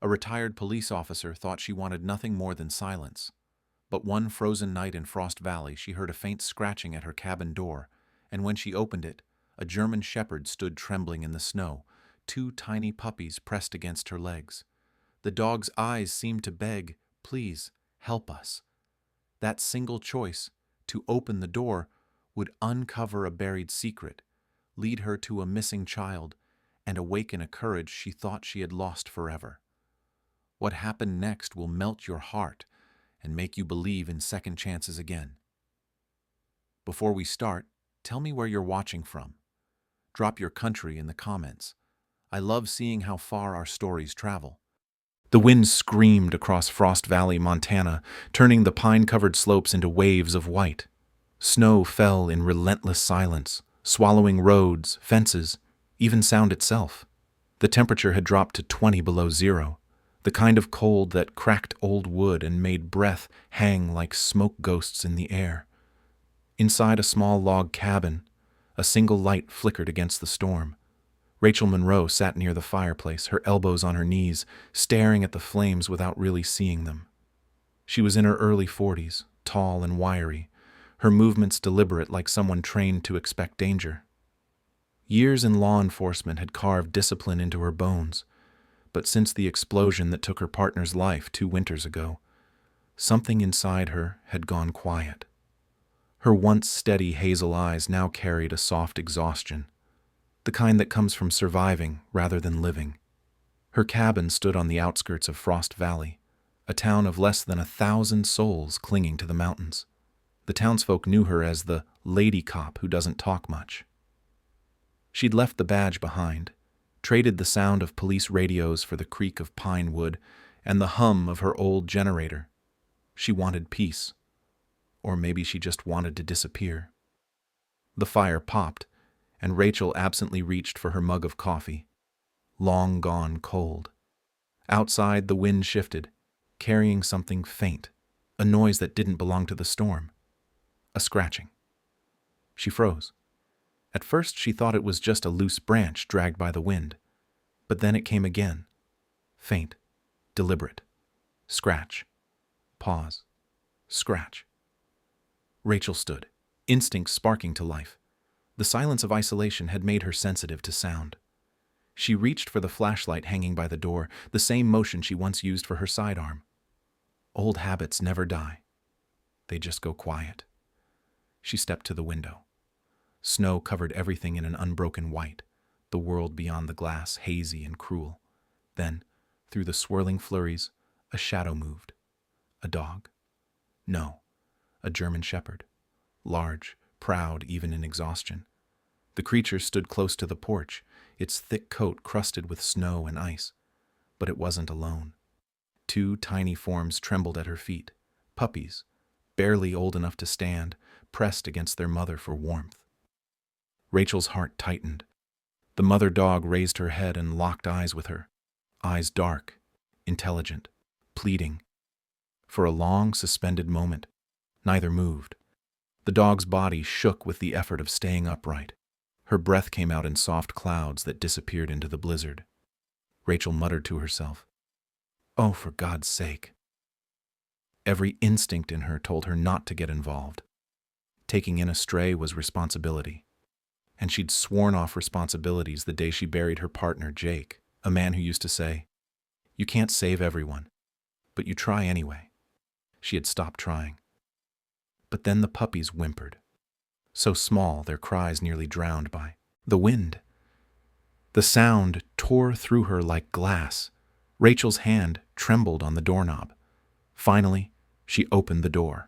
A retired police officer thought she wanted nothing more than silence. But one frozen night in Frost Valley, she heard a faint scratching at her cabin door, and when she opened it, a German shepherd stood trembling in the snow, two tiny puppies pressed against her legs. The dog's eyes seemed to beg, "Please, help us." That single choice, to open the door, would uncover a buried secret, lead her to a missing child, and awaken a courage she thought she had lost forever. What happened next will melt your heart and make you believe in second chances again. Before we start, tell me where you're watching from. Drop your country in the comments. I love seeing how far our stories travel. The wind screamed across Frost Valley, Montana, turning the pine-covered slopes into waves of white. Snow fell in relentless silence, swallowing roads, fences, even sound itself. The temperature had dropped to 20 below zero, the kind of cold that cracked old wood and made breath hang like smoke ghosts in the air. Inside a small log cabin, a single light flickered against the storm. Rachel Monroe sat near the fireplace, her elbows on her knees, staring at the flames without really seeing them. She was in her early 40s, tall and wiry, her movements deliberate like someone trained to expect danger. Years in law enforcement had carved discipline into her bones, but since the explosion that took her partner's life 2 winters ago, something inside her had gone quiet. Her once steady hazel eyes now carried a soft exhaustion, the kind that comes from surviving rather than living. Her cabin stood on the outskirts of Frost Valley, a town of less than 1,000 souls clinging to the mountains. The townsfolk knew her as the lady cop who doesn't talk much. She'd left the badge behind, traded the sound of police radios for the creak of pine wood and the hum of her old generator. She wanted peace. Or maybe she just wanted to disappear. The fire popped, and Rachel absently reached for her mug of coffee, long gone cold. Outside, the wind shifted, carrying something faint, a noise that didn't belong to the storm. A scratching. She froze. At first, she thought it was just a loose branch dragged by the wind, but then it came again. Faint, deliberate. Scratch. Pause. Scratch. Rachel stood, instincts sparking to life. The silence of isolation had made her sensitive to sound. She reached for the flashlight hanging by the door, the same motion she once used for her sidearm. Old habits never die. They just go quiet. She stepped to the window. Snow covered everything in an unbroken white, the world beyond the glass hazy and cruel. Then, through the swirling flurries, a shadow moved. A dog? No, a German shepherd. Large, proud even in exhaustion. The creature stood close to the porch, its thick coat crusted with snow and ice. But it wasn't alone. 2 tiny forms trembled at her feet, puppies, barely old enough to stand, pressed against their mother for warmth. Rachel's heart tightened. The mother dog raised her head and locked eyes with her, eyes dark, intelligent, pleading. For a long, suspended moment, neither moved. The dog's body shook with the effort of staying upright. Her breath came out in soft clouds that disappeared into the blizzard. Rachel muttered to herself, "Oh, for God's sake." Every instinct in her told her not to get involved. Taking in a stray was responsibility. And she'd sworn off responsibilities the day she buried her partner, Jake, a man who used to say, "You can't save everyone, but you try anyway." She had stopped trying. But then the puppies whimpered, so small their cries nearly drowned by the wind. The sound tore through her like glass. Rachel's hand trembled on the doorknob. Finally, she opened the door.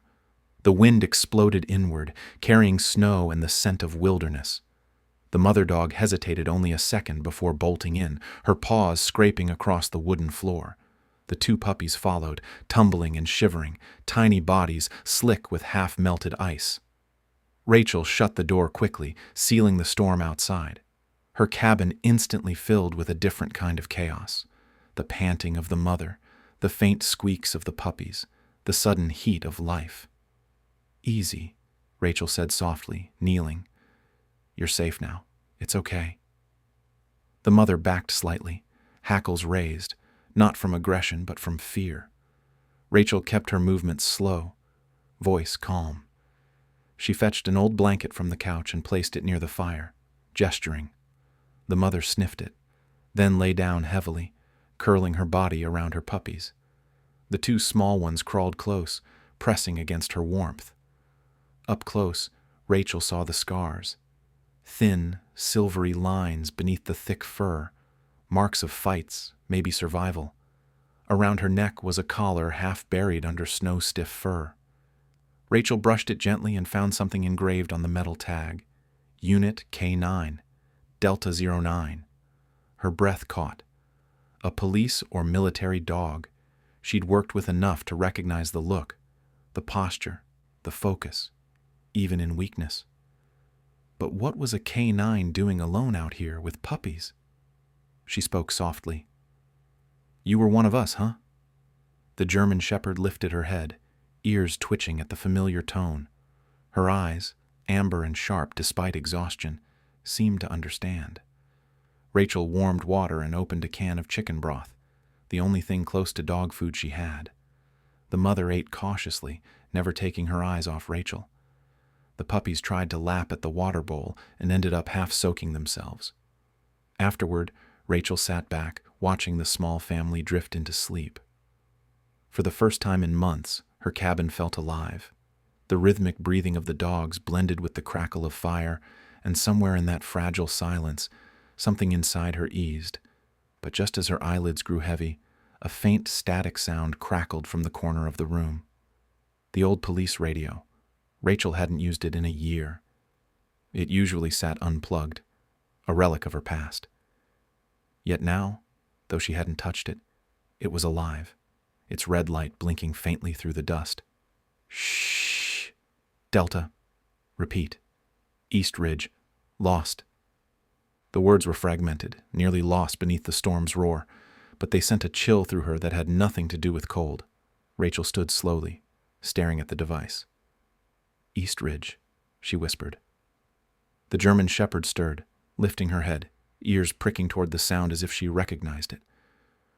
The wind exploded inward, carrying snow and the scent of wilderness. The mother dog hesitated only a second before bolting in, her paws scraping across the wooden floor. The 2 puppies followed, tumbling and shivering, tiny bodies slick with half-melted ice. Rachel shut the door quickly, sealing the storm outside. Her cabin instantly filled with a different kind of chaos. The panting of the mother, the faint squeaks of the puppies, the sudden heat of life. "Easy," Rachel said softly, kneeling. "You're safe now. It's okay." The mother backed slightly, hackles raised, not from aggression but from fear. Rachel kept her movements slow, voice calm. She fetched an old blanket from the couch and placed it near the fire, gesturing. The mother sniffed it, then lay down heavily, curling her body around her puppies. The two small ones crawled close, pressing against her warmth. Up close, Rachel saw the scars. Thin, silvery lines beneath the thick fur, marks of fights, maybe survival. Around her neck was a collar half buried under snow-stiff fur. Rachel brushed it gently and found something engraved on the metal tag. Unit K9, Delta 09. Her breath caught. A police or military dog. She'd worked with enough to recognize the look, the posture, the focus, even in weakness. But what was a K9 doing alone out here with puppies? She spoke softly. "You were one of us, huh?" The German shepherd lifted her head, ears twitching at the familiar tone. Her eyes, amber and sharp despite exhaustion, seemed to understand. Rachel warmed water and opened a can of chicken broth, the only thing close to dog food she had. The mother ate cautiously, never taking her eyes off Rachel. The puppies tried to lap at the water bowl and ended up half soaking themselves. Afterward, Rachel sat back, watching the small family drift into sleep. For the first time in months, her cabin felt alive. The rhythmic breathing of the dogs blended with the crackle of fire, and somewhere in that fragile silence, something inside her eased. But just as her eyelids grew heavy, a faint static sound crackled from the corner of the room. The old police radio. Rachel hadn't used it in a year. It usually sat unplugged, a relic of her past. Yet now, though she hadn't touched it, it was alive, its red light blinking faintly through the dust. Shh. Delta. Repeat. East Ridge. Lost. The words were fragmented, nearly lost beneath the storm's roar, but they sent a chill through her that had nothing to do with cold. Rachel stood slowly, staring at the device. East Ridge, she whispered. The German shepherd stirred, lifting her head, ears pricking toward the sound as if she recognized it.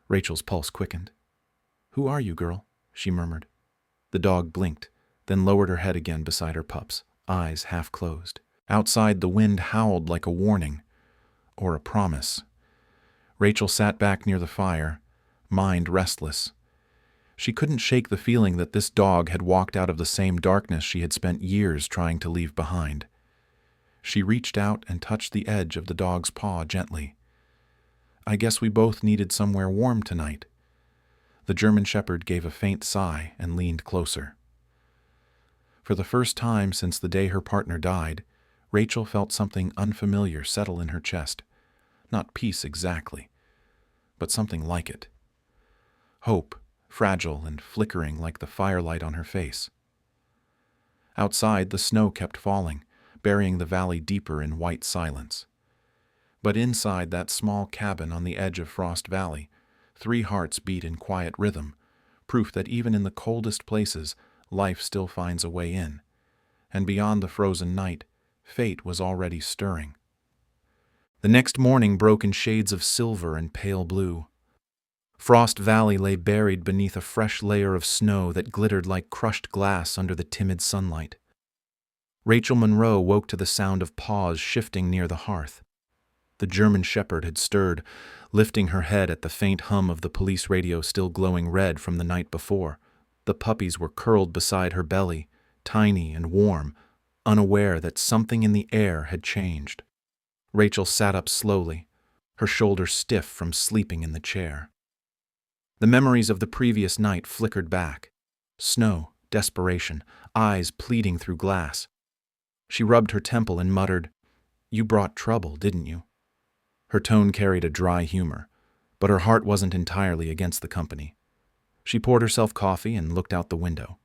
Rachel's pulse quickened. "Who are you, girl?" she murmured. The dog blinked, then lowered her head again beside her pups, eyes half closed. Outside, the wind howled like a warning, or a promise. Rachel sat back near the fire, mind restless. She couldn't shake the feeling that this dog had walked out of the same darkness she had spent years trying to leave behind. She reached out and touched the edge of the dog's paw gently. "I guess we both needed somewhere warm tonight." The German shepherd gave a faint sigh and leaned closer. For the first time since the day her partner died, Rachel felt something unfamiliar settle in her chest. Not peace exactly, but something like it. Hope, fragile and flickering like the firelight on her face. Outside, the snow kept falling, burying the valley deeper in white silence. But inside that small cabin on the edge of Frost Valley, 3 hearts beat in quiet rhythm, proof that even in the coldest places, life still finds a way in. And beyond the frozen night, fate was already stirring. The next morning broke in shades of silver and pale blue. Frost Valley lay buried beneath a fresh layer of snow that glittered like crushed glass under the timid sunlight. Rachel Monroe woke to the sound of paws shifting near the hearth. The German shepherd had stirred, lifting her head at the faint hum of the police radio still glowing red from the night before. The puppies were curled beside her belly, tiny and warm, unaware that something in the air had changed. Rachel sat up slowly, her shoulders stiff from sleeping in the chair. The memories of the previous night flickered back. Snow, desperation, eyes pleading through glass. She rubbed her temple and muttered, "You brought trouble, didn't you?" Her tone carried a dry humor, but her heart wasn't entirely against the company. She poured herself coffee and looked out the window.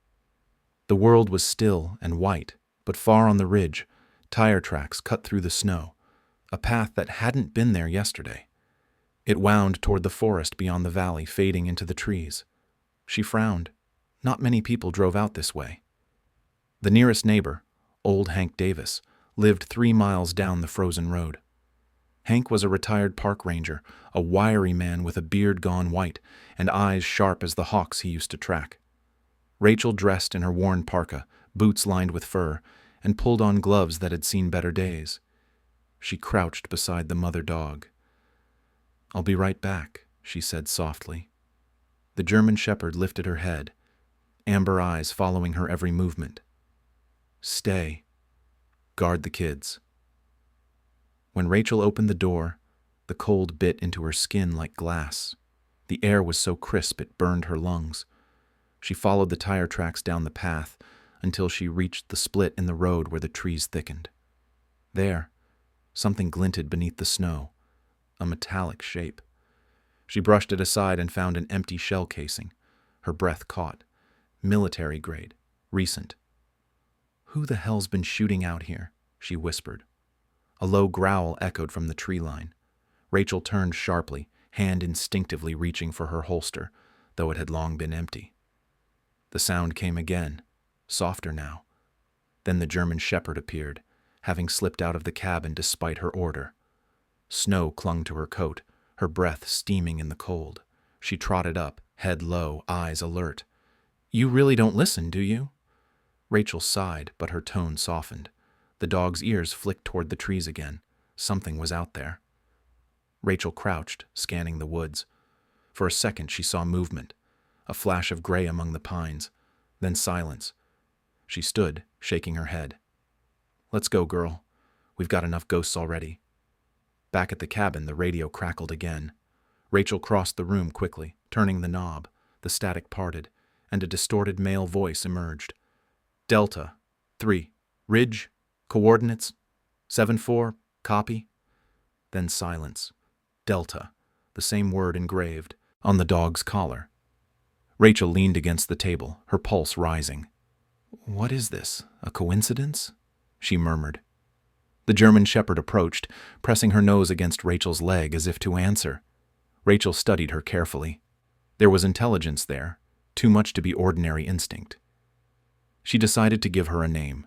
The world was still and white, but far on the ridge, tire tracks cut through the snow, a path that hadn't been there yesterday. It wound toward the forest beyond the valley, fading into the trees. She frowned. Not many people drove out this way. The nearest neighbor, old Hank Davis, lived 3 miles down the frozen road. Hank was a retired park ranger, a wiry man with a beard gone white and eyes sharp as the hawks he used to track. Rachel dressed in her worn parka, boots lined with fur, and pulled on gloves that had seen better days. She crouched beside the mother dog. "I'll be right back," she said softly. The German shepherd lifted her head, amber eyes following her every movement. "Stay. Guard the kids." When Rachel opened the door, the cold bit into her skin like glass. The air was so crisp it burned her lungs. She followed the tire tracks down the path until she reached the split in the road where the trees thickened. There, something glinted beneath the snow, a metallic shape. She brushed it aside and found an empty shell casing. Her breath caught. Military grade. Recent. "Who the hell's been shooting out here?" she whispered. A low growl echoed from the tree line. Rachel turned sharply, hand instinctively reaching for her holster, though it had long been empty. The sound came again, softer now. Then the German shepherd appeared, having slipped out of the cabin despite her order. Snow clung to her coat, her breath steaming in the cold. She trotted up, head low, eyes alert. "You really don't listen, do you?" Rachel sighed, but her tone softened. The dog's ears flicked toward the trees again. Something was out there. Rachel crouched, scanning the woods. For a second she saw movement, a flash of gray among the pines, then silence. She stood, shaking her head. "Let's go, girl. We've got enough ghosts already." Back at the cabin, the radio crackled again. Rachel crossed the room quickly, turning the knob. The static parted, and a distorted male voice emerged. "Delta, 3, Ridge, coordinates, 7-4, copy." Then silence. Delta, the same word engraved on the dog's collar. Rachel leaned against the table, her pulse rising. "What is this? A coincidence?" she murmured. The German shepherd approached, pressing her nose against Rachel's leg as if to answer. Rachel studied her carefully. There was intelligence there, too much to be ordinary instinct. She decided to give her a name.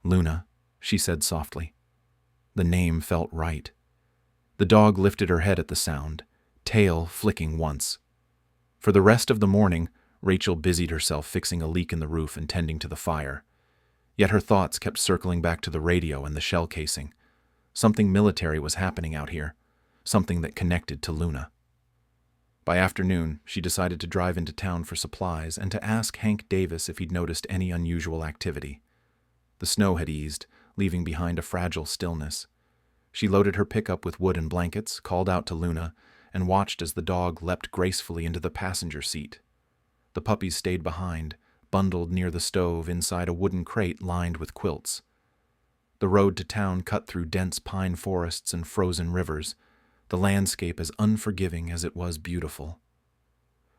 "Luna," she said softly. The name felt right. The dog lifted her head at the sound, tail flicking once. For the rest of the morning, Rachel busied herself fixing a leak in the roof and tending to the fire. Yet her thoughts kept circling back to the radio and the shell casing. Something military was happening out here, something that connected to Luna. By afternoon, she decided to drive into town for supplies and to ask Hank Davis if he'd noticed any unusual activity. The snow had eased, leaving behind a fragile stillness. She loaded her pickup with wood and blankets, called out to Luna, and watched as the dog leapt gracefully into the passenger seat. The puppies stayed behind, bundled near the stove inside a wooden crate lined with quilts. The road to town cut through dense pine forests and frozen rivers, the landscape as unforgiving as it was beautiful.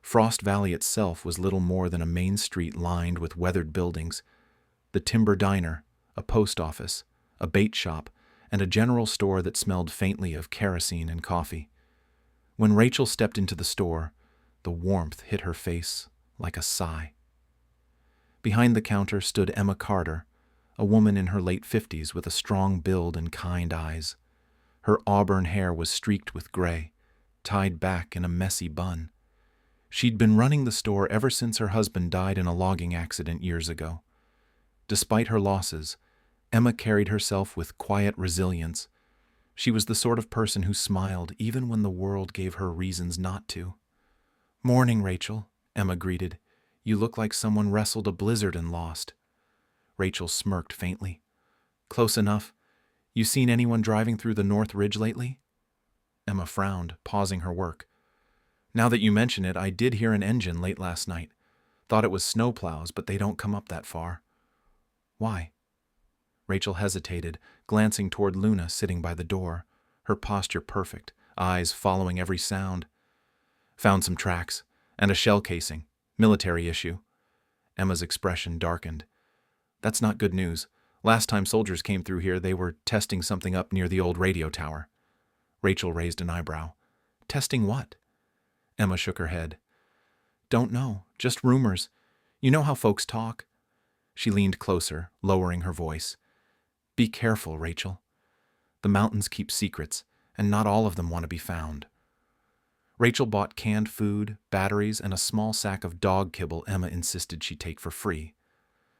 Frost Valley itself was little more than a main street lined with weathered buildings. The timber diner, a post office, a bait shop, and a general store that smelled faintly of kerosene and coffee. When Rachel stepped into the store, the warmth hit her face like a sigh. Behind the counter stood Emma Carter, a woman in her late 50s with a strong build and kind eyes. Her auburn hair was streaked with gray, tied back in a messy bun. She'd been running the store ever since her husband died in a logging accident years ago. Despite her losses, Emma carried herself with quiet resilience. She was the sort of person who smiled even when the world gave her reasons not to. "Morning, Rachel," Emma greeted. "You look like someone wrestled a blizzard and lost." Rachel smirked faintly. "Close enough. You seen anyone driving through the North Ridge lately?" Emma frowned, pausing her work. "Now that you mention it, I did hear an engine late last night. Thought it was snowplows, but they don't come up that far." "Why?" Rachel hesitated, glancing toward Luna sitting by the door, her posture perfect, eyes following every sound. "Found some tracks, and a shell casing. Military issue." Emma's expression darkened. "That's not good news. Last time soldiers came through here, they were testing something up near the old radio tower." Rachel raised an eyebrow. "Testing what?" Emma shook her head. "Don't know. Just rumors. You know how folks talk." She leaned closer, lowering her voice. "Be careful, Rachel. The mountains keep secrets, and not all of them want to be found. Rachel bought canned food, batteries, and a small sack of dog kibble Emma insisted she take for free.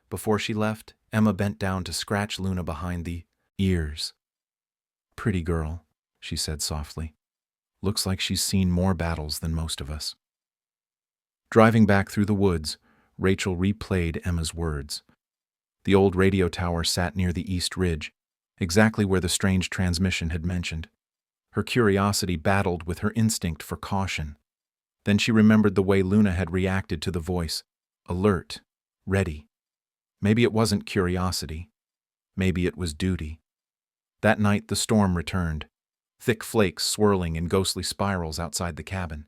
Before she left, Emma bent down to scratch Luna behind the ears. "Pretty girl," she said softly. "Looks like she's seen more battles than most of us." Driving back through the woods, Rachel replayed Emma's words. The old radio tower sat near the east ridge, exactly where the strange transmission had mentioned. Her curiosity battled with her instinct for caution. Then she remembered the way Luna had reacted to the voice, alert, ready. Maybe it wasn't curiosity. Maybe it was duty. That night the storm returned, thick flakes swirling in ghostly spirals outside the cabin.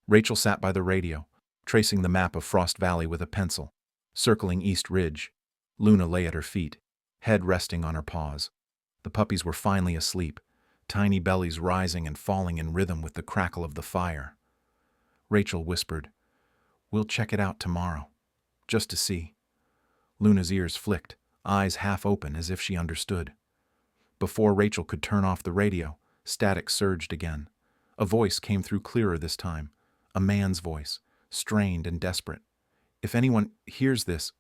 Rachel sat by the radio, tracing the map of Frost Valley with a pencil, circling East Ridge. Luna lay at her feet, head resting on her paws. The puppies were finally asleep, tiny bellies rising and falling in rhythm with the crackle of the fire. Rachel whispered, "We'll check it out tomorrow, just to see." Luna's ears flicked, eyes half open as if she understood. Before Rachel could turn off the radio, static surged again. A voice came through clearer this time, a man's voice, strained and desperate. "If anyone hears this,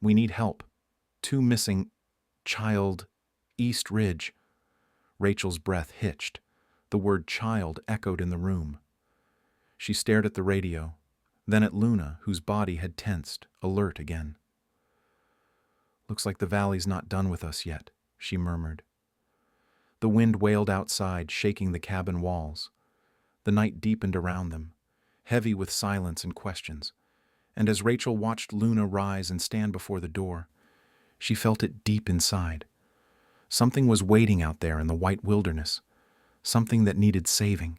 we need help. 2 missing, child, East Ridge." Rachel's breath hitched. The word child echoed in the room. She stared at the radio, then at Luna, whose body had tensed, alert again. "Looks like the valley's not done with us yet," she murmured. The wind wailed outside, shaking the cabin walls. The night deepened around them, heavy with silence and questions, and as Rachel watched Luna rise and stand before the door, she felt it deep inside. Something was waiting out there in the white wilderness, something that needed saving.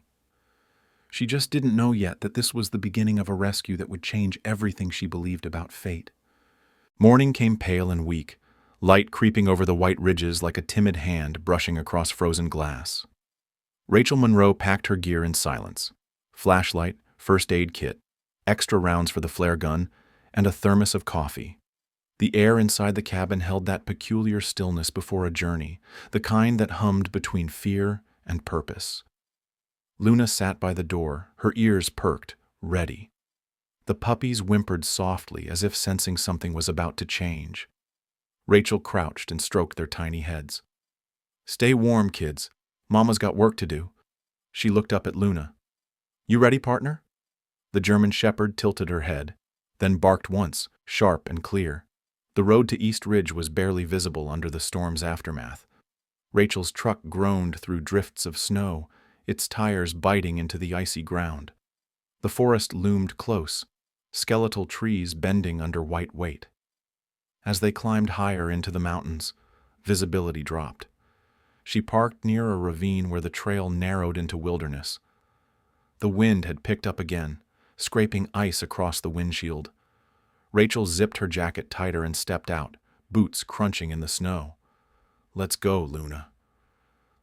She just didn't know yet that this was the beginning of a rescue that would change everything she believed about fate. Morning came pale and weak, light creeping over the white ridges like a timid hand brushing across frozen glass. Rachel Monroe packed her gear in silence. Flashlight, first aid kit, extra rounds for the flare gun, and a thermos of coffee. The air inside the cabin held that peculiar stillness before a journey, the kind that hummed between fear and purpose. Luna sat by the door, her ears perked, ready. The puppies whimpered softly as if sensing something was about to change. Rachel crouched and stroked their tiny heads. "Stay warm, kids. Mama's got work to do." She looked up at Luna. "You ready, partner?" The German shepherd tilted her head, then barked once, sharp and clear. The road to East Ridge was barely visible under the storm's aftermath. Rachel's truck groaned through drifts of snow, its tires biting into the icy ground. The forest loomed close, skeletal trees bending under white weight. As they climbed higher into the mountains, visibility dropped. She parked near a ravine where the trail narrowed into wilderness. The wind had picked up again, scraping ice across the windshield. Rachel zipped her jacket tighter and stepped out, boots crunching in the snow. "Let's go, Luna."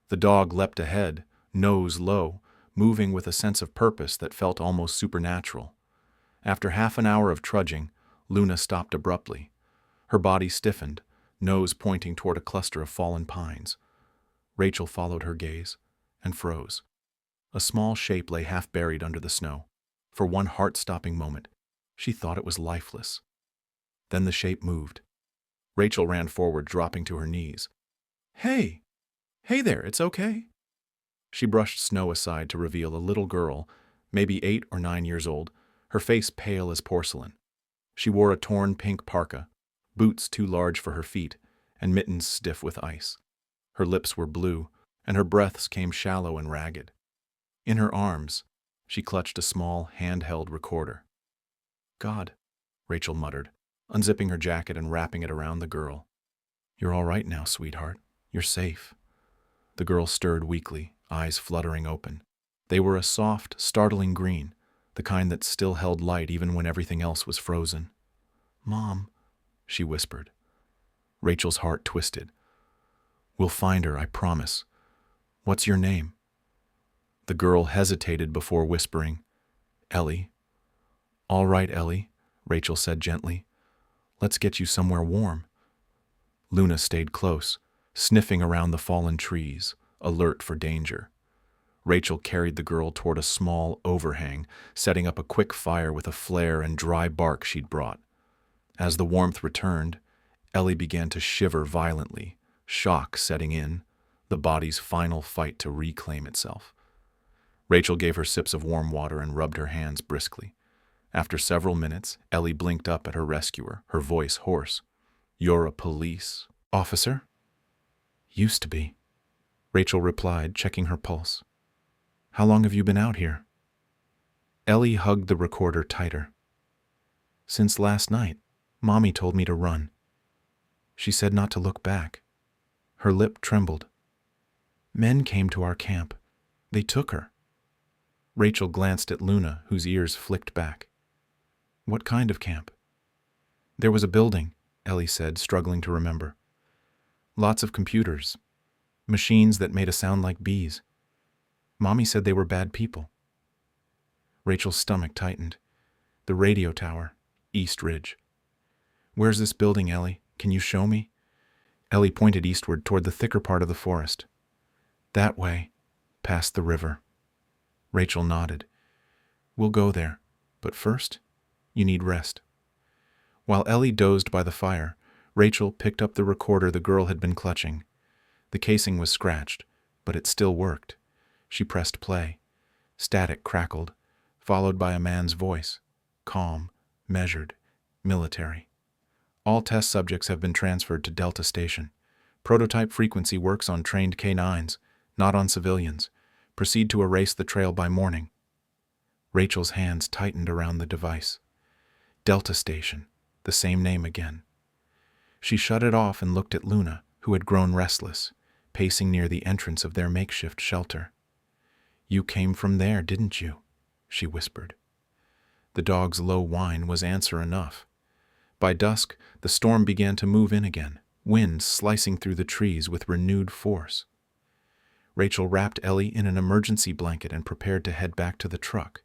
The dog leapt ahead, nose low, moving with a sense of purpose that felt almost supernatural. After half an hour of trudging, Luna stopped abruptly. Her body stiffened, nose pointing toward a cluster of fallen pines. Rachel followed her gaze and froze. A small shape lay half buried under the snow. For one heart-stopping moment, she thought it was lifeless. Then the shape moved. Rachel ran forward, dropping to her knees. "Hey! Hey there, it's okay." She brushed snow aside to reveal a little girl, maybe 8 or 9 years old, her face pale as porcelain. She wore a torn pink parka, boots too large for her feet, and mittens stiff with ice. Her lips were blue, and her breaths came shallow and ragged. In her arms, she clutched a small, handheld recorder. "God," Rachel muttered, unzipping her jacket and wrapping it around the girl. "You're all right now, sweetheart. You're safe." The girl stirred weakly, eyes fluttering open. They were a soft, startling green, the kind that still held light even when everything else was frozen. "Mom," she whispered. Rachel's heart twisted. "We'll find her, I promise. What's your name?" The girl hesitated before whispering, "Ellie." "All right, Ellie," Rachel said gently. "Let's get you somewhere warm." Luna stayed close, sniffing around the fallen trees, alert for danger. Rachel carried the girl toward a small overhang, setting up a quick fire with a flare and dry bark she'd brought. As the warmth returned, Ellie began to shiver violently, shock setting in, the body's final fight to reclaim itself. Rachel gave her sips of warm water and rubbed her hands briskly. After several minutes, Ellie blinked up at her rescuer, her voice hoarse. "You're a police officer?" "Used to be," Rachel replied, checking her pulse. "How long have you been out here?" Ellie hugged the recorder tighter. "Since last night. Mommy told me to run. She said not to look back." Her lip trembled. "Men came to our camp. They took her." Rachel glanced at Luna, whose ears flicked back. "What kind of camp?" "There was a building," Ellie said, struggling to remember. "Lots of computers. Machines that made a sound like bees. Mommy said they were bad people." Rachel's stomach tightened. "The radio tower, East Ridge." "Where's this building, Ellie? Can you show me?" Ellie pointed eastward toward the thicker part of the forest. "That way, past the river." Rachel nodded. "We'll go there, but first, you need rest." While Ellie dozed by the fire, Rachel picked up the recorder the girl had been clutching. The casing was scratched, but it still worked. She pressed play. Static crackled, followed by a man's voice, calm, measured, military. "All test subjects have been transferred to Delta Station. Prototype frequency works on trained K9s, not on civilians. Proceed to erase the trail by morning." Rachel's hands tightened around the device. Delta Station, the same name again. She shut it off and looked at Luna, who had grown restless, pacing near the entrance of their makeshift shelter. "You came from there, didn't you?" she whispered. The dog's low whine was answer enough. By dusk, the storm began to move in again, wind slicing through the trees with renewed force. Rachel wrapped Ellie in an emergency blanket and prepared to head back to the truck.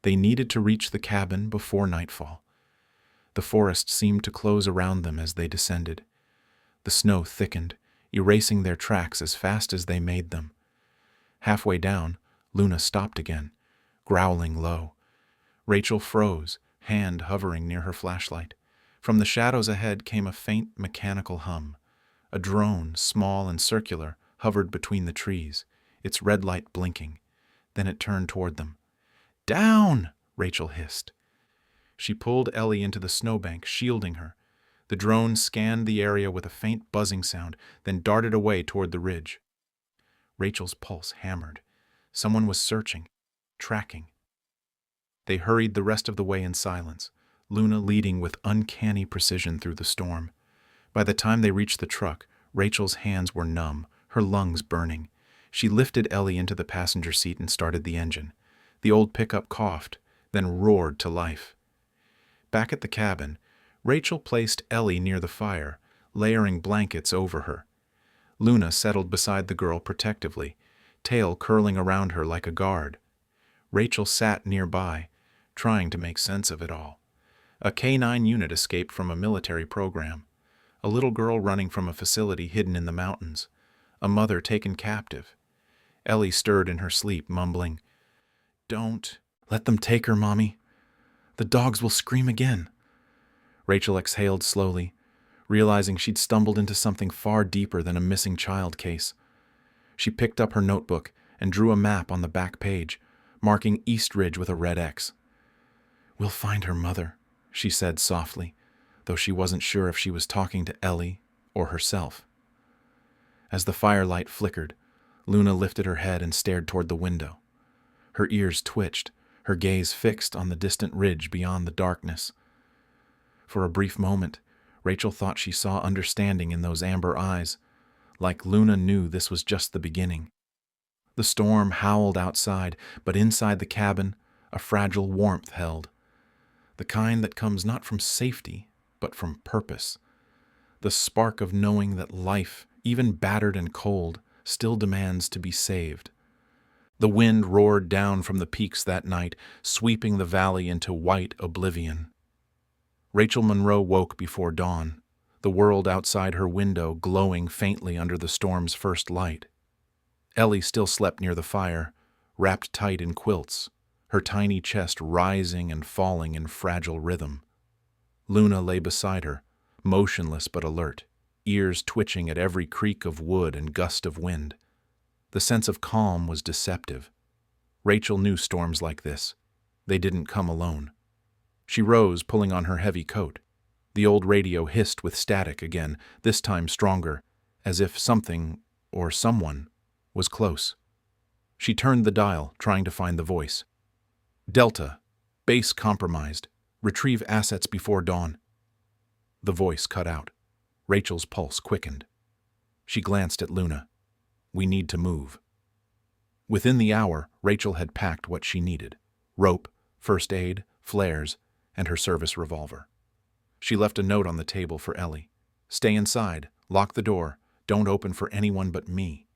They needed to reach the cabin before nightfall. The forest seemed to close around them as they descended. The snow thickened, erasing their tracks as fast as they made them. Halfway down, Luna stopped again, growling low. Rachel froze, hand hovering near her flashlight. From the shadows ahead came a faint mechanical hum. A drone, small and circular, hovered between the trees, its red light blinking. Then it turned toward them. "Down!" Rachel hissed. She pulled Ellie into the snowbank, shielding her. The drone scanned the area with a faint buzzing sound, then darted away toward the ridge. Rachel's pulse hammered. Someone was searching, tracking. They hurried the rest of the way in silence, Luna leading with uncanny precision through the storm. By the time they reached the truck, Rachel's hands were numb, her lungs burning. She lifted Ellie into the passenger seat and started the engine. The old pickup coughed, then roared to life. Back at the cabin, Rachel placed Ellie near the fire, layering blankets over her. Luna settled beside the girl protectively, tail curling around her like a guard. Rachel sat nearby, trying to make sense of it all. A K9 unit escaped from a military program. A little girl running from a facility hidden in the mountains. A mother taken captive. Ellie stirred in her sleep, mumbling, "Don't let them take her, Mommy. The dogs will scream again." Rachel exhaled slowly, realizing she'd stumbled into something far deeper than a missing child case. She picked up her notebook and drew a map on the back page, marking East Ridge with a red X. "We'll find her, Mother," she said softly, though she wasn't sure if she was talking to Ellie or herself. As the firelight flickered, Luna lifted her head and stared toward the window. Her ears twitched, her gaze fixed on the distant ridge beyond the darkness. For a brief moment, Rachel thought she saw understanding in those amber eyes, like Luna knew this was just the beginning. The storm howled outside, but inside the cabin, a fragile warmth held. The kind that comes not from safety, but from purpose. The spark of knowing that life, even battered and cold, still demands to be saved. The wind roared down from the peaks that night, sweeping the valley into white oblivion. Rachel Monroe woke before dawn, the world outside her window glowing faintly under the storm's first light. Ellie still slept near the fire, wrapped tight in quilts, her tiny chest rising and falling in fragile rhythm. Luna lay beside her, motionless but alert, ears twitching at every creak of wood and gust of wind. The sense of calm was deceptive. Rachel knew storms like this. They didn't come alone. She rose, pulling on her heavy coat. The old radio hissed with static again, this time stronger, as if something, or someone, was close. She turned the dial, trying to find the voice. Delta, base compromised. Retrieve assets before dawn. The voice cut out. Rachel's pulse quickened. She glanced at Luna. We need to move. Within the hour, Rachel had packed what she needed: rope, first aid, flares, and her service revolver. She left a note on the table for Ellie. Stay inside, lock the door, don't open for anyone but me.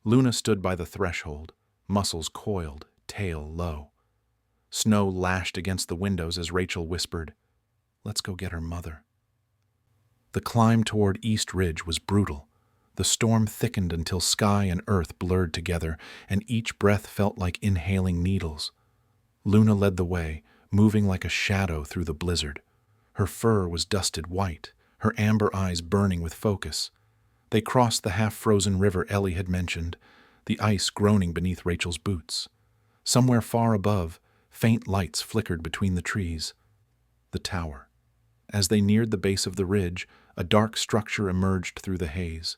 Luna stood by the threshold, muscles coiled, tail low. Snow lashed against the windows as Rachel whispered, "Let's go get her mother." The climb toward East Ridge was brutal. The storm thickened until sky and earth blurred together, and each breath felt like inhaling needles. Luna led the way, moving like a shadow through the blizzard. Her fur was dusted white, her amber eyes burning with focus. They crossed the half-frozen river Ellie had mentioned, the ice groaning beneath Rachel's boots. Somewhere far above, faint lights flickered between the trees. The tower. As they neared the base of the ridge, a dark structure emerged through the haze.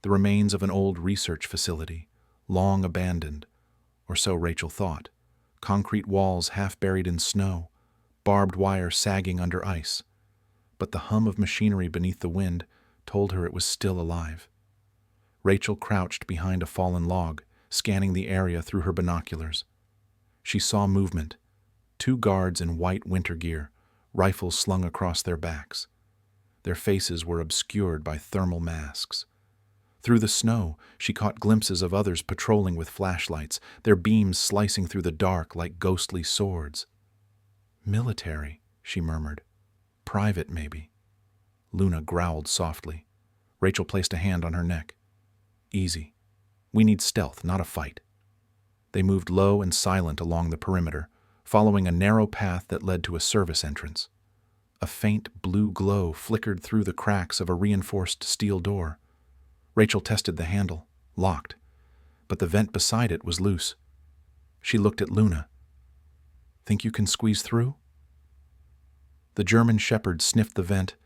The remains of an old research facility, long abandoned, or so Rachel thought. Concrete walls half buried in snow, barbed wire sagging under ice. But the hum of machinery beneath the wind told her it was still alive. Rachel crouched behind a fallen log, scanning the area through her binoculars. She saw movement. 2 guards in white winter gear, rifles slung across their backs. Their faces were obscured by thermal masks. Through the snow, she caught glimpses of others patrolling with flashlights, their beams slicing through the dark like ghostly swords. "Military," she murmured. "Private, maybe." Luna growled softly. Rachel placed a hand on her neck. "Easy. We need stealth, not a fight." They moved low and silent along the perimeter, following a narrow path that led to a service entrance. A faint blue glow flickered through the cracks of a reinforced steel door. Rachel tested the handle, locked, but the vent beside it was loose. She looked at Luna. "Think you can squeeze through?" The German shepherd sniffed the vent,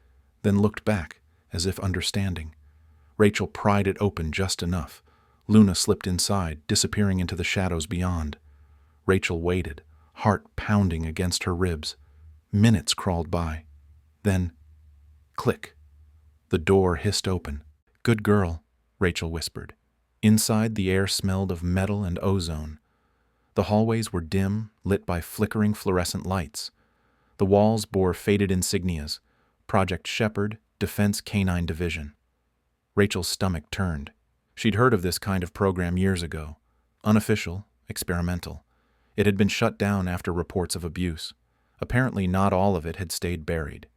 then looked back, as if understanding. Rachel pried it open just enough. Luna slipped inside, disappearing into the shadows beyond. Rachel waited, heart pounding against her ribs. Minutes crawled by. Then, click. The door hissed open. "Good girl," Rachel whispered. Inside, the air smelled of metal and ozone. The hallways were dim, lit by flickering fluorescent lights. The walls bore faded insignias: Project Shepherd, Defense Canine Division. Rachel's stomach turned. She'd heard of this kind of program years ago. Unofficial, experimental. It had been shut down after reports of abuse. Apparently not all of it had stayed buried.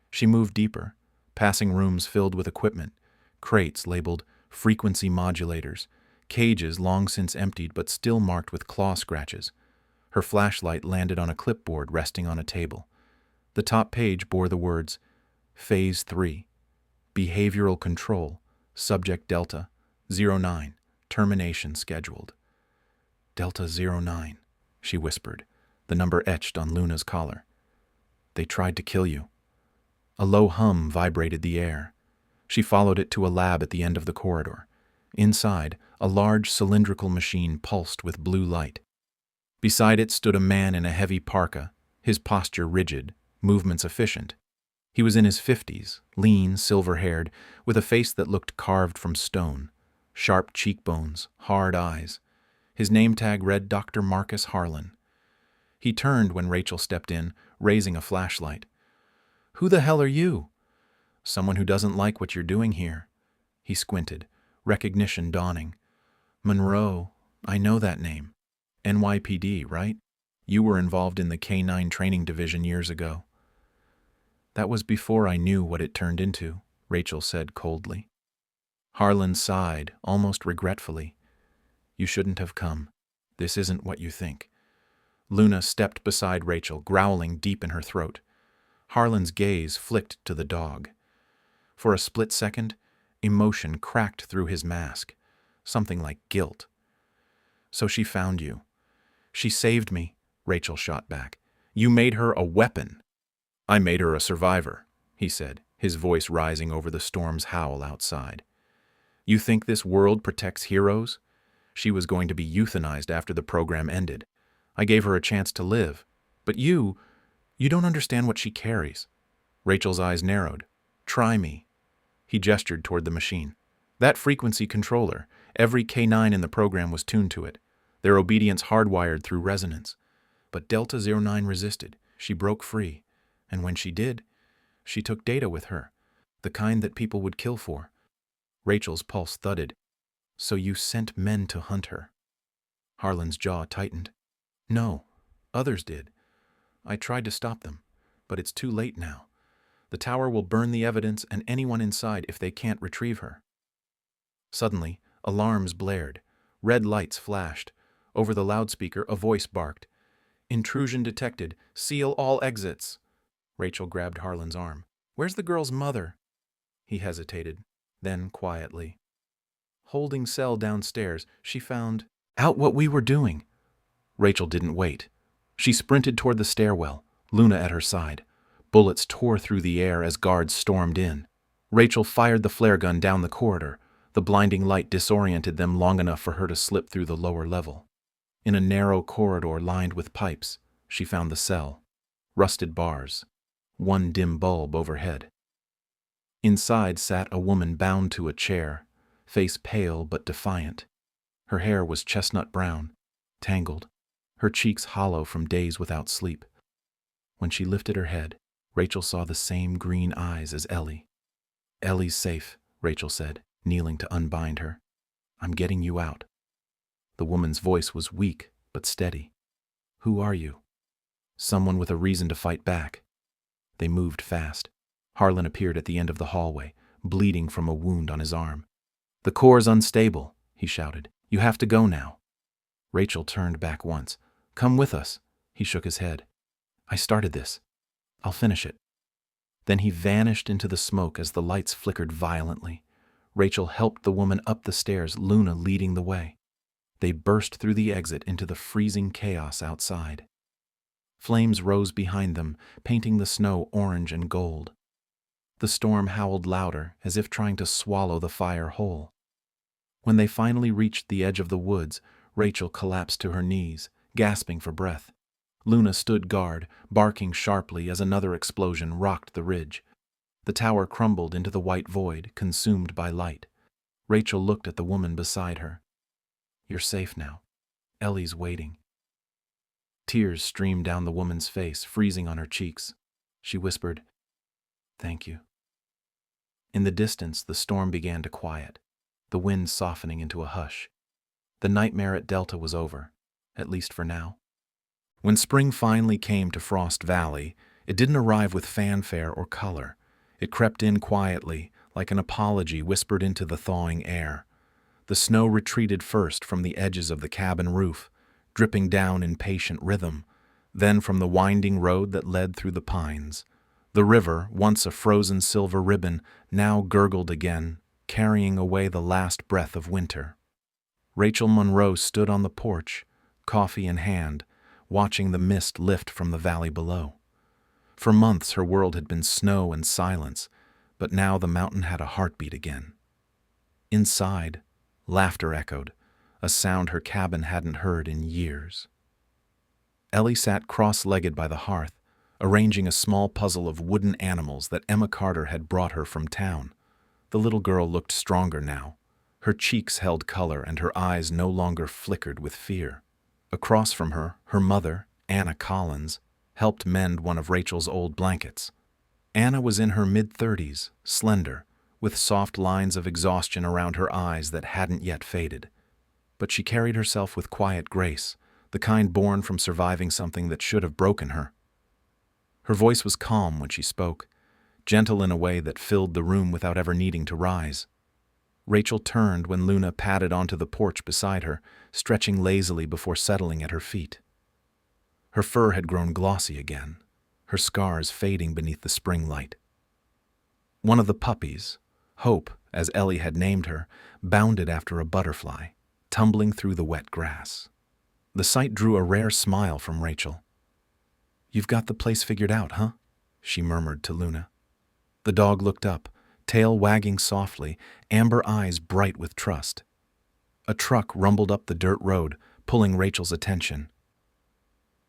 She moved deeper, passing rooms filled with equipment, crates labeled frequency modulators, cages long since emptied but still marked with claw scratches. Her flashlight landed on a clipboard resting on a table. The top page bore the words, Phase 3, Behavioral Control, Subject Delta, 09, Termination Scheduled. Delta 09, she whispered, the number etched on Luna's collar. "They tried to kill you." A low hum vibrated the air. She followed it to a lab at the end of the corridor. Inside, a large cylindrical machine pulsed with blue light. Beside it stood a man in a heavy parka, his posture rigid, movements efficient. He was in his 50s, lean, silver-haired, with a face that looked carved from stone, sharp cheekbones, hard eyes. His name tag read Dr. Marcus Harlan. He turned when Rachel stepped in, raising a flashlight. "Who the hell are you?" "Someone who doesn't like what you're doing here." He squinted, recognition dawning. "Monroe, I know that name. NYPD, right? You were involved in the K-9 training division years ago." "That was before I knew what it turned into," Rachel said coldly. Harlan sighed, almost regretfully. You shouldn't have come. This isn't what you think. Luna stepped beside Rachel, growling deep in her throat. Harlan's gaze flicked to the dog. For a split second, emotion cracked through his mask, something like guilt. So she found you. She saved me, Rachel shot back. You made her a weapon. I made her a survivor, he said, his voice rising over the storm's howl outside. You think this world protects heroes? She was going to be euthanized after the program ended. I gave her a chance to live. But you don't understand what she carries. Rachel's eyes narrowed. Try me. He gestured toward the machine. That frequency controller, every K9 in the program was tuned to it, their obedience hardwired through resonance. But Delta 09 resisted. She broke free. And when she did, she took data with her, the kind that people would kill for. Rachel's pulse thudded. So you sent men to hunt her? Harlan's jaw tightened. No, others did. I tried to stop them, but it's too late now. The tower will burn the evidence and anyone inside if they can't retrieve her. Suddenly, alarms blared. Red lights flashed. Over the loudspeaker, a voice barked. Intrusion detected. Seal all exits. Rachel grabbed Harlan's arm. Where's the girl's mother? He hesitated. Then, quietly, holding Cell downstairs, she found out what we were doing. Rachel didn't wait. She sprinted toward the stairwell, Luna at her side. Bullets tore through the air as guards stormed in. Rachel fired the flare gun down the corridor. The blinding light disoriented them long enough for her to slip through the lower level. In a narrow corridor lined with pipes, she found the cell. Rusted bars. One dim bulb overhead. Inside sat a woman bound to a chair, face pale but defiant. Her hair was chestnut brown, tangled, her cheeks hollow from days without sleep. When she lifted her head, Rachel saw the same green eyes as Ellie. Ellie's safe, Rachel said, kneeling to unbind her. I'm getting you out. The woman's voice was weak but steady. Who are you? Someone with a reason to fight back. They moved fast. Harlan appeared at the end of the hallway, bleeding from a wound on his arm. The core's unstable, he shouted. You have to go now. Rachel turned back once. Come with us. He shook his head. I started this. I'll finish it. Then he vanished into the smoke as the lights flickered violently. Rachel helped the woman up the stairs, Luna leading the way. They burst through the exit into the freezing chaos outside. Flames rose behind them, painting the snow orange and gold. The storm howled louder, as if trying to swallow the fire whole. When they finally reached the edge of the woods, Rachel collapsed to her knees, gasping for breath. Luna stood guard, barking sharply as another explosion rocked the ridge. The tower crumbled into the white void, consumed by light. Rachel looked at the woman beside her. You're safe now. Ellie's waiting. Tears streamed down the woman's face, freezing on her cheeks. She whispered, Thank you. In the distance, the storm began to quiet, the wind softening into a hush. The nightmare at Delta was over, at least for now. When spring finally came to Frost Valley, it didn't arrive with fanfare or color. It crept in quietly, like an apology whispered into the thawing air. The snow retreated first from the edges of the cabin roof, dripping down in patient rhythm, then from the winding road that led through the pines. The river, once a frozen silver ribbon, now gurgled again, carrying away the last breath of winter. Rachel Monroe stood on the porch, coffee in hand, watching the mist lift from the valley below. For months her world had been snow and silence, but now the mountain had a heartbeat again. Inside, laughter echoed, a sound her cabin hadn't heard in years. Ellie sat cross-legged by the hearth, arranging a small puzzle of wooden animals that Emma Carter had brought her from town. The little girl looked stronger now. Her cheeks held color and her eyes no longer flickered with fear. Across from her, her mother, Anna Collins, helped mend one of Rachel's old blankets. Anna was in her mid-30s, slender, with soft lines of exhaustion around her eyes that hadn't yet faded. But she carried herself with quiet grace, the kind born from surviving something that should have broken her. Her voice was calm when she spoke, gentle in a way that filled the room without ever needing to rise. Rachel turned when Luna padded onto the porch beside her, stretching lazily before settling at her feet. Her fur had grown glossy again, her scars fading beneath the spring light. One of the puppies, Hope, as Ellie had named her, bounded after a butterfly, tumbling through the wet grass. The sight drew a rare smile from Rachel. "You've got the place figured out, huh?" she murmured to Luna. The dog looked up, tail wagging softly, amber eyes bright with trust. A truck rumbled up the dirt road, pulling Rachel's attention.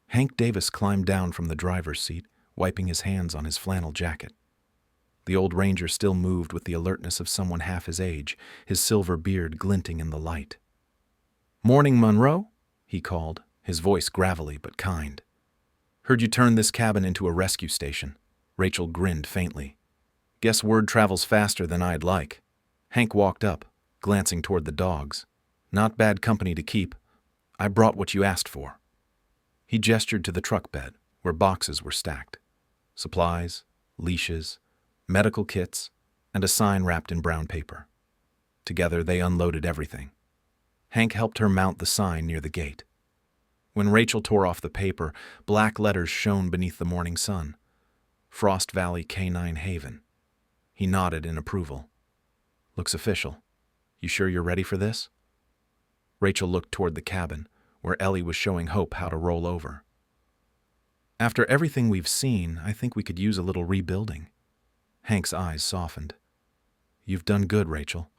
Hank Davis climbed down from the driver's seat, wiping his hands on his flannel jacket. The old ranger still moved with the alertness of someone half his age, his silver beard glinting in the light. "Morning, Monroe," he called, his voice gravelly but kind. "Heard you turned this cabin into a rescue station." Rachel grinned faintly. "Guess word travels faster than I'd like." Hank walked up, glancing toward the dogs. "Not bad company to keep. I brought what you asked for." He gestured to the truck bed, where boxes were stacked. Supplies, leashes, medical kits, and a sign wrapped in brown paper. Together they unloaded everything. Hank helped her mount the sign near the gate. When Rachel tore off the paper, black letters shone beneath the morning sun. Frost Valley Canine Haven. He nodded in approval. "Looks official. You sure you're ready for this?" Rachel looked toward the cabin, where Ellie was showing Hope how to roll over. "After everything we've seen, I think we could use a little rebuilding." Hank's eyes softened. "You've done good, Rachel.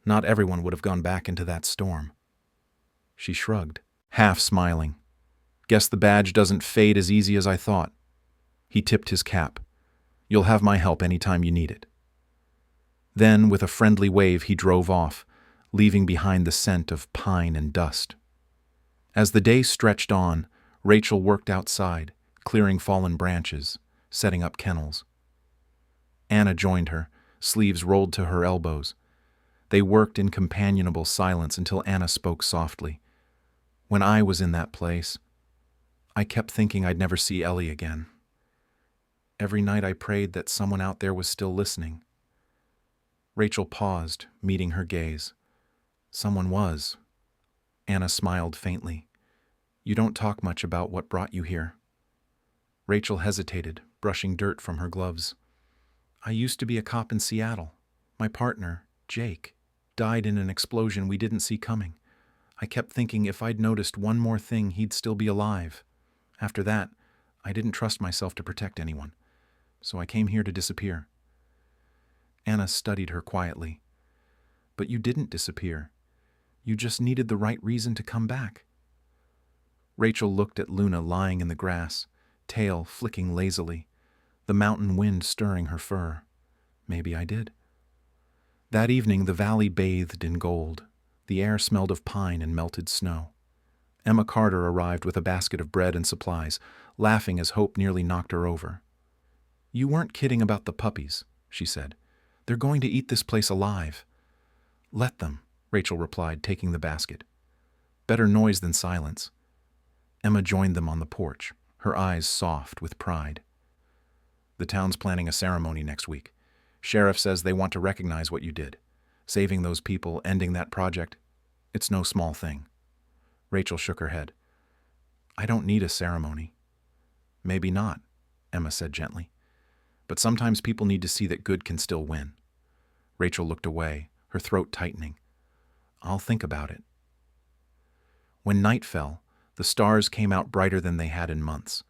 Not everyone would have gone back into that storm." She shrugged, half smiling. "Guess the badge doesn't fade as easy as I thought." He tipped his cap. "You'll have my help any time you need it." Then, with a friendly wave, he drove off, leaving behind the scent of pine and dust. As the day stretched on, Rachel worked outside, clearing fallen branches, setting up kennels. Anna joined her, sleeves rolled to her elbows. They worked in companionable silence until Anna spoke softly. "When I was in that place, I kept thinking I'd never see Ellie again. Every night I prayed that someone out there was still listening." Rachel paused, meeting her gaze. "Someone was." Anna smiled faintly. "You don't talk much about what brought you here." Rachel hesitated, brushing dirt from her gloves. "I used to be a cop in Seattle. My partner, Jake, died in an explosion we didn't see coming. I kept thinking if I'd noticed one more thing, he'd still be alive. After that, I didn't trust myself to protect anyone, so I came here to disappear." Anna studied her quietly. "But you didn't disappear. You just needed the right reason to come back." Rachel looked at Luna lying in the grass, tail flicking lazily, the mountain wind stirring her fur. "Maybe I did." That evening the valley bathed in gold. The air smelled of pine and melted snow. Emma Carter arrived with a basket of bread and supplies, laughing as Hope nearly knocked her over. "You weren't kidding about the puppies," she said. "They're going to eat this place alive." "Let them," Rachel replied, taking the basket. "Better noise than silence." Emma joined them on the porch, her eyes soft with pride. "The town's planning a ceremony next week. Sheriff says they want to recognize what you did. Saving those people, ending that project, it's no small thing." Rachel shook her head. "I don't need a ceremony." "Maybe not," Emma said gently. "But sometimes people need to see that good can still win." Rachel looked away, her throat tightening. "I'll think about it." When night fell, the stars came out brighter than they had in months.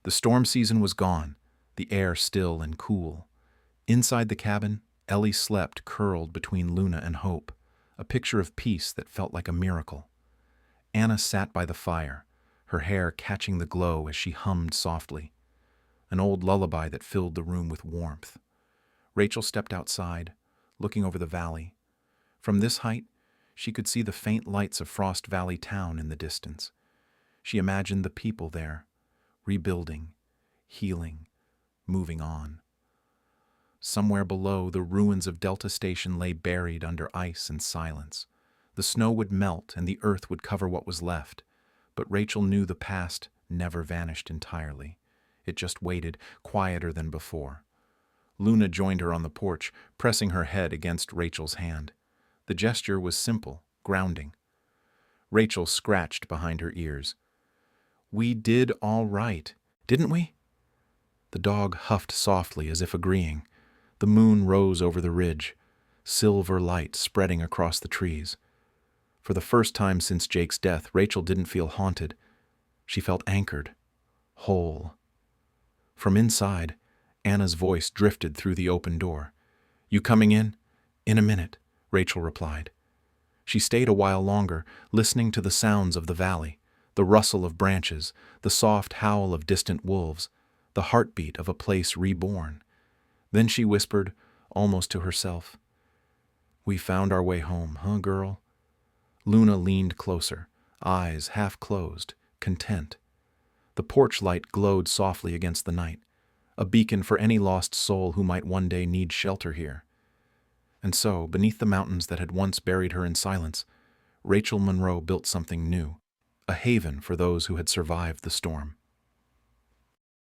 The storm season was gone, the air still and cool. Inside the cabin, Ellie slept curled between Luna and Hope, a picture of peace that felt like a miracle. Anna sat by the fire, her hair catching the glow as she hummed softly, an old lullaby that filled the room with warmth. Rachel stepped outside, looking over the valley. From this height, she could see the faint lights of Frost Valley town in the distance. She imagined the people there, rebuilding, healing, moving on. Somewhere below, the ruins of Delta Station lay buried under ice and silence. The snow would melt and the earth would cover what was left, but Rachel knew the past never vanished entirely. It just waited, quieter than before. Luna joined her on the porch, pressing her head against Rachel's hand. The gesture was simple, grounding. Rachel scratched behind her ears. "We did all right, didn't we?" The dog huffed softly as if agreeing. The moon rose over the ridge, silver light spreading across the trees. For the first time since Jake's death, Rachel didn't feel haunted. She felt anchored, whole. From inside, Anna's voice drifted through the open door. "You coming in?" "In a minute," Rachel replied. She stayed a while longer, listening to the sounds of the valley, the rustle of branches, the soft howl of distant wolves, the heartbeat of a place reborn. Then she whispered, almost to herself, "We found our way home, huh, girl?" Luna leaned closer, eyes half closed, content. The porch light glowed softly against the night, a beacon for any lost soul who might one day need shelter here. And so, beneath the mountains that had once buried her in silence, Rachel Monroe built something new, a haven for those who had survived the storm.